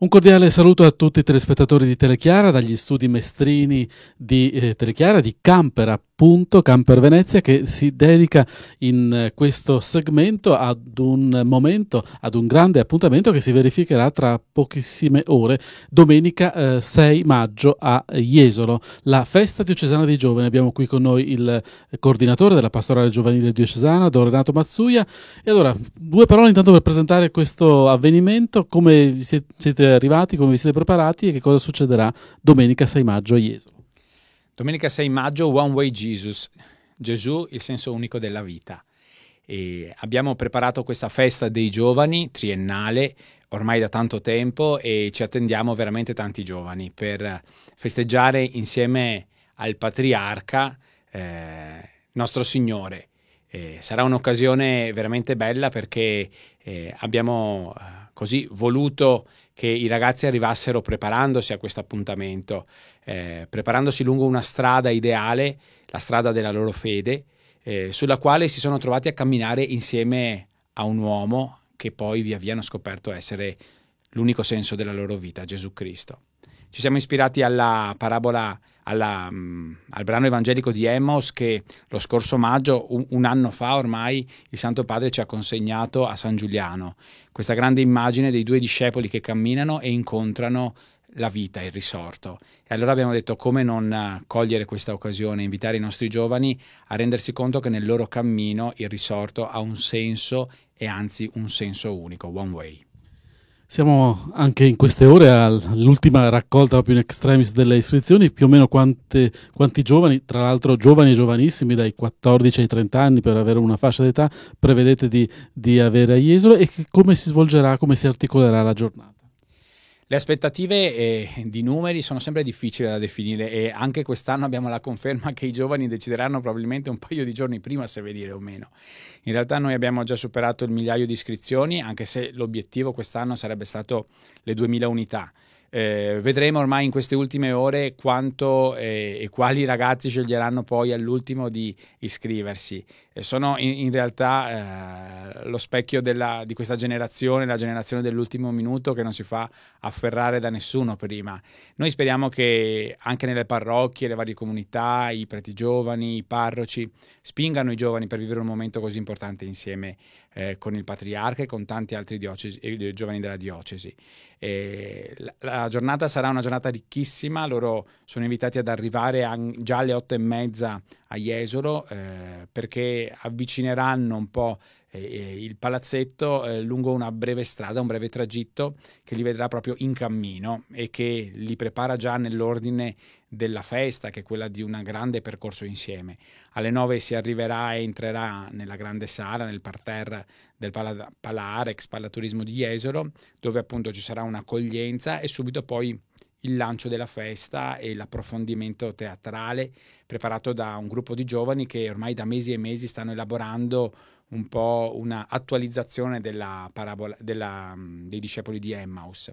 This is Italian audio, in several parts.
Un cordiale saluto a tutti i telespettatori di Telechiara dagli studi mestrini di Telechiara di Camper, appunto, Camper Venezia, che si dedica in questo segmento ad un momento, ad un grande appuntamento che si verificherà tra pochissime ore, domenica 6 maggio a Jesolo, la festa diocesana dei giovani. Abbiamo qui con noi il coordinatore della pastorale giovanile diocesana, Don Renato Mazzuia. E allora, due parole intanto per presentare questo avvenimento, come siete arrivati, come vi siete preparati e che cosa succederà domenica 6 maggio a Jesolo. Domenica 6 maggio, One Way Jesus, Gesù, il senso unico della vita. E abbiamo preparato questa festa dei giovani triennale ormai da tanto tempo e ci attendiamo veramente tanti giovani per festeggiare insieme al patriarca nostro Signore. Sarà un'occasione veramente bella perché abbiamo così voluto che i ragazzi arrivassero preparandosi a questo appuntamento, preparandosi lungo una strada ideale, la strada della loro fede, sulla quale si sono trovati a camminare insieme a un uomo che poi via via hanno scoperto essere l'unico senso della loro vita, Gesù Cristo. Ci siamo ispirati alla parabola, al brano evangelico di Emmaus che lo scorso maggio, un anno fa ormai, il Santo Padre ci ha consegnato a San Giuliano, questa grande immagine dei due discepoli che camminano e incontrano la vita, il risorto. E allora abbiamo detto come non cogliere questa occasione, invitare i nostri giovani a rendersi conto che nel loro cammino il risorto ha un senso e anzi un senso unico, one way. Siamo anche in queste ore all'ultima raccolta proprio in extremis delle iscrizioni, più o meno quanti giovani, tra l'altro giovani e giovanissimi dai 14 ai 30 anni per avere una fascia d'età, prevedete di avere a Jesolo, e come si svolgerà, come si articolerà la giornata? Le aspettative di numeri sono sempre difficili da definire e anche quest'anno abbiamo la conferma che i giovani decideranno probabilmente un paio di giorni prima se venire o meno. In realtà noi abbiamo già superato il 1.000.000 di iscrizioni, anche se l'obiettivo quest'anno sarebbe stato le 2.000 unità. Vedremo ormai in queste ultime ore quanto e quali ragazzi sceglieranno poi all'ultimo di iscriversi. Sono in realtà lo specchio di questa generazione, la generazione dell'ultimo minuto che non si fa afferrare da nessuno prima. Noi speriamo che anche nelle parrocchie, le varie comunità, i preti giovani, i parroci spingano i giovani per vivere un momento così importante insieme con il patriarca e con tanti altri giovani della diocesi. La giornata sarà una giornata ricchissima, loro sono invitati ad arrivare già alle 8:30 a Jesolo perché avvicineranno un po' il palazzetto lungo una breve strada, un breve tragitto che li vedrà proprio in cammino e che li prepara già nell'ordine della festa, che è quella di un grande percorso insieme. Alle 9 si arriverà e entrerà nella grande sala, nel parterre del Pala Arex, Pala Turismo di Jesolo, dove appunto ci sarà un'accoglienza e subito poi il lancio della festa e l'approfondimento teatrale preparato da un gruppo di giovani che ormai da mesi e mesi stanno elaborando un po' una attualizzazione della parabola dei discepoli di Emmaus.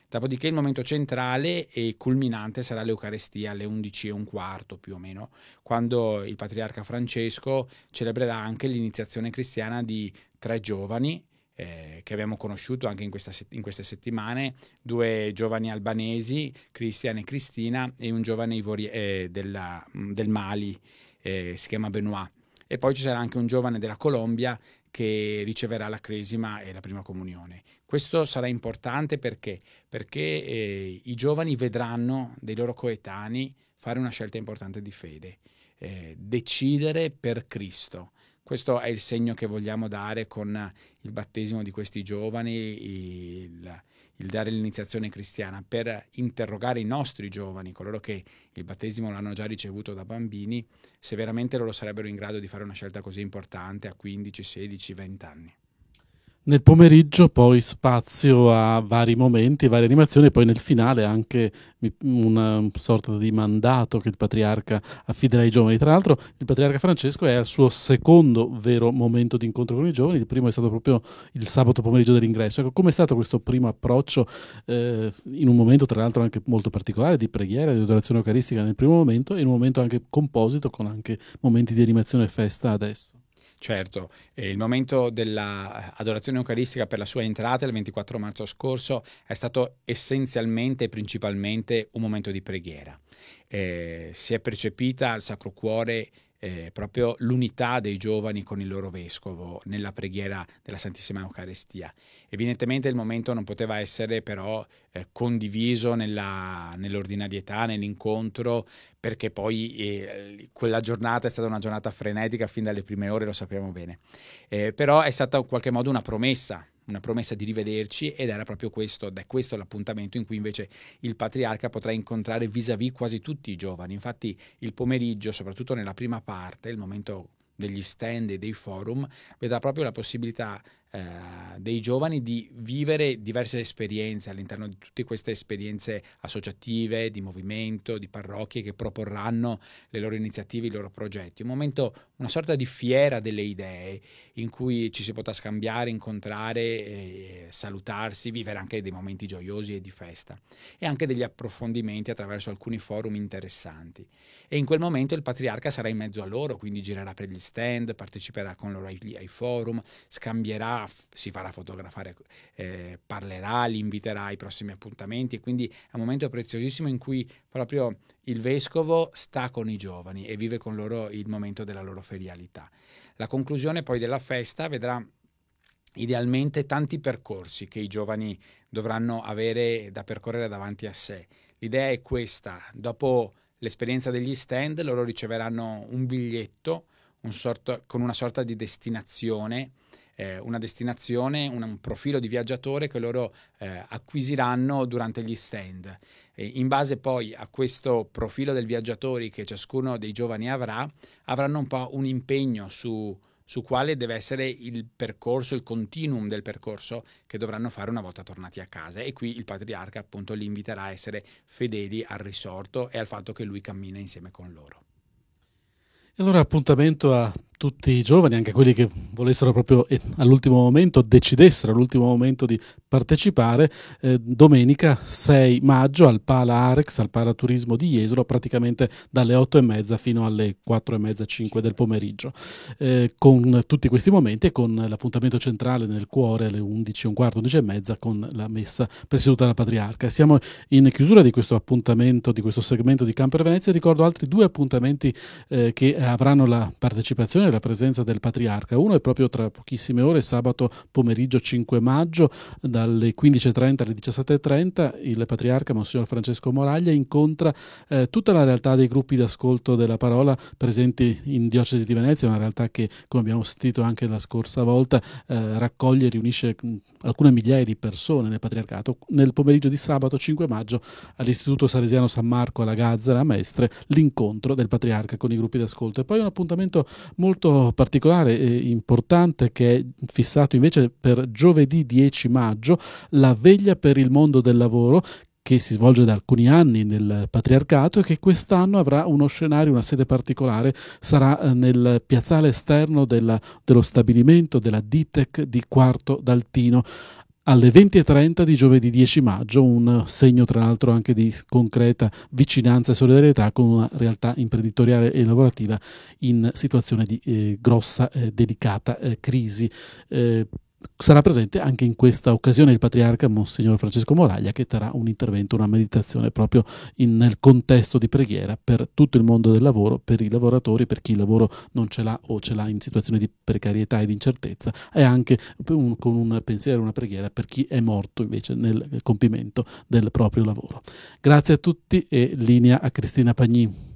Dopodiché il momento centrale e culminante sarà l'Eucarestia alle 11:15 più o meno, quando il patriarca Francesco celebrerà anche l'iniziazione cristiana di 3 giovani che abbiamo conosciuto anche in queste settimane, 2 giovani albanesi, Cristian e Cristina, e un giovane del Mali, si chiama Benoit. E poi ci sarà anche un giovane della Colombia che riceverà la cresima e la prima comunione. Questo sarà importante perché i giovani vedranno dei loro coetanei fare una scelta importante di fede, decidere per Cristo. Questo è il segno che vogliamo dare con il battesimo di questi giovani, il dare l'iniziazione cristiana, per interrogare i nostri giovani, coloro che il battesimo l'hanno già ricevuto da bambini, se veramente loro sarebbero in grado di fare una scelta così importante a 15, 16, 20 anni. Nel pomeriggio poi spazio a vari momenti, varie animazioni, e poi nel finale anche una sorta di mandato che il patriarca affiderà ai giovani. Tra l'altro il patriarca Francesco è al suo secondo vero momento di incontro con i giovani, il primo è stato proprio il sabato pomeriggio dell'ingresso. Ecco, com'è stato questo primo approccio in un momento tra l'altro anche molto particolare di preghiera, di adorazione eucaristica nel primo momento, e in un momento anche composito con anche momenti di animazione e festa adesso? Certo, il momento dell'adorazione eucaristica per la sua entrata il 24 marzo scorso è stato essenzialmente e principalmente un momento di preghiera. Si è percepita al Sacro Cuore proprio l'unità dei giovani con il loro vescovo nella preghiera della Santissima Eucaristia. Evidentemente il momento non poteva essere però condiviso nell'ordinarietà, nell'incontro, perché poi quella giornata è stata una giornata frenetica fin dalle prime ore, lo sappiamo bene. Però è stata in qualche modo una promessa di rivederci, ed era proprio questo, ed è questo l'appuntamento in cui invece il patriarca potrà incontrare vis-à-vis quasi tutti i giovani. Infatti il pomeriggio, soprattutto nella prima parte, il momento degli stand e dei forum, vedrà proprio la possibilità dei giovani di vivere diverse esperienze all'interno di tutte queste esperienze associative, di movimento, di parrocchie che proporranno le loro iniziative, i loro progetti. Un momento, una sorta di fiera delle idee in cui ci si potrà scambiare, incontrare, salutarsi, vivere anche dei momenti gioiosi e di festa, e anche degli approfondimenti attraverso alcuni forum interessanti. E in quel momento il patriarca sarà in mezzo a loro, quindi girerà per gli stand, parteciperà con loro ai forum, scambierà, si farà fotografare, parlerà, li inviterà ai prossimi appuntamenti, e quindi è un momento preziosissimo in cui proprio il vescovo sta con i giovani e vive con loro il momento della loro ferialità. La conclusione poi della festa vedrà idealmente tanti percorsi che i giovani dovranno avere da percorrere davanti a sé. L'idea è questa: dopo l'esperienza degli stand loro riceveranno un biglietto con una sorta di destinazione, un profilo di viaggiatore che loro acquisiranno durante gli stand. In base poi a questo profilo del viaggiatore che ciascuno dei giovani avranno un po' un impegno su quale deve essere il percorso, il continuum del percorso che dovranno fare una volta tornati a casa. E qui il patriarca appunto li inviterà a essere fedeli al risorto e al fatto che lui cammina insieme con loro. E allora appuntamento a tutti i giovani, anche quelli che volessero proprio all'ultimo momento, decidessero all'ultimo momento di partecipare, domenica 6 maggio al Pala Arex, al Paraturismo di Jesolo, praticamente dalle 8:30 fino alle 4:30, 5 del pomeriggio, con tutti questi momenti e con l'appuntamento centrale nel cuore alle 11, un quarto, 11:30, con la messa presieduta dalla Patriarca. Siamo in chiusura di questo appuntamento, di questo segmento di Camper Venezia. Ricordo altri due appuntamenti che avranno la partecipazione e la presenza del Patriarca. Uno è proprio tra pochissime ore, sabato pomeriggio 5 maggio, dalle 15:30 alle 17:30, il Patriarca Monsignor Francesco Moraglia incontra tutta la realtà dei gruppi d'ascolto della parola presenti in Diocesi di Venezia, una realtà che, come abbiamo sentito anche la scorsa volta, raccoglie e riunisce alcune migliaia di persone nel Patriarcato. Nel pomeriggio di sabato 5 maggio all'Istituto Salesiano San Marco alla Gazzara a Mestre, l'incontro del Patriarca con i gruppi d'ascolto. E poi un appuntamento molto particolare e importante che è fissato invece per giovedì 10 maggio, la veglia per il mondo del lavoro, che si svolge da alcuni anni nel Patriarcato e che quest'anno avrà uno scenario, una sede particolare. Sarà nel piazzale esterno dello stabilimento della Ditec di Quarto d'Altino, alle 20:30 di giovedì 10 maggio, un segno tra l'altro anche di concreta vicinanza e solidarietà con una realtà imprenditoriale e lavorativa in situazione di grossa, delicata crisi. Sarà presente anche in questa occasione il Patriarca Monsignor Francesco Moraglia, che terrà un intervento, una meditazione proprio nel contesto di preghiera per tutto il mondo del lavoro, per i lavoratori, per chi il lavoro non ce l'ha o ce l'ha in situazioni di precarietà e di incertezza, e anche con un pensiero, una preghiera per chi è morto invece nel compimento del proprio lavoro. Grazie a tutti e linea a Cristina Pagni.